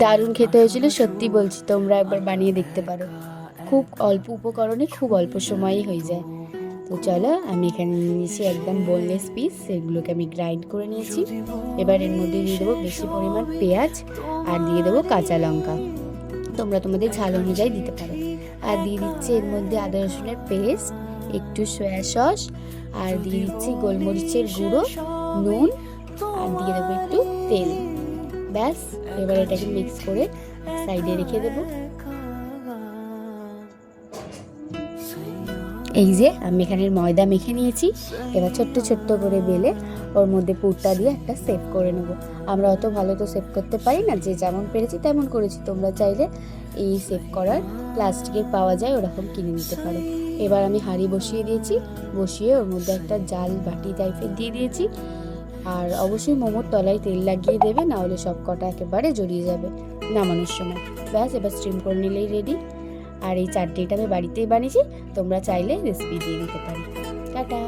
দারুণ খেতে হয়েছিল, সত্যি বলছি, তোমরা একবার বানিয়ে দেখতে পারো। খুব অল্প উপকরণে খুব অল্প সময়েই হয়ে যায়। তো চলো, আমি এখানে নিয়ে নিয়েছি একদম বোনলেস পিস, সেগুলোকে আমি গ্রাইন্ড করে নিয়েছি। এবার এর মধ্যে দিয়ে দেবো বেশি পরিমাণ পেঁয়াজ আর দিয়ে দেবো কাঁচা লঙ্কা, তোমরা তোমাদের ঝাল অনুযায়ী দিতে পারো। আর দিয়ে দিচ্ছি এর মধ্যে আদা রসুনের পেস্ট, একটু সয়া সস, আর দিয়ে দিচ্ছি গোলমরিচের গুঁড়ো, নুন, আর দিয়ে দেবো একটু তেল। ব্যাস, এবার এটাকে মিক্স করে সাইডে রেখে দেবো। এই যে আমি এখানে ময়দা মেখে নিয়েছি, এবার ছোট্ট ছোট্ট করে বেলে ওর মধ্যে পুরটা দিয়ে একটা সেভ করে নেব। আমরা অত ভালো তো সেভ করতে পারি না, যে যেমন পেরেছি তেমন করেছি, তোমরা চাইলে এই সেভ করার প্লাস্টিকের পাওয়া যায়, ওরকম কিনে নিতে পারো। এবার আমি হাঁড়ি বসিয়ে দিয়েছি, বসিয়ে ওর মধ্যে একটা জাল বাটি টাইপের দিয়ে দিয়েছি। আর অবশ্যই মোমোর তলায় তেল লাগিয়ে দেবে, না হলে সব কটা একেবারে জড়িয়ে যাবে নামানোর সময়। ব্যাস, এবার স্টিম করে নিলেই রেডি। আর এই চাটনিটা আমি বাড়িতেই বানিয়েছি, তোমরা চাইলে রেসিপি দিয়ে দিতে পারি। টাটা।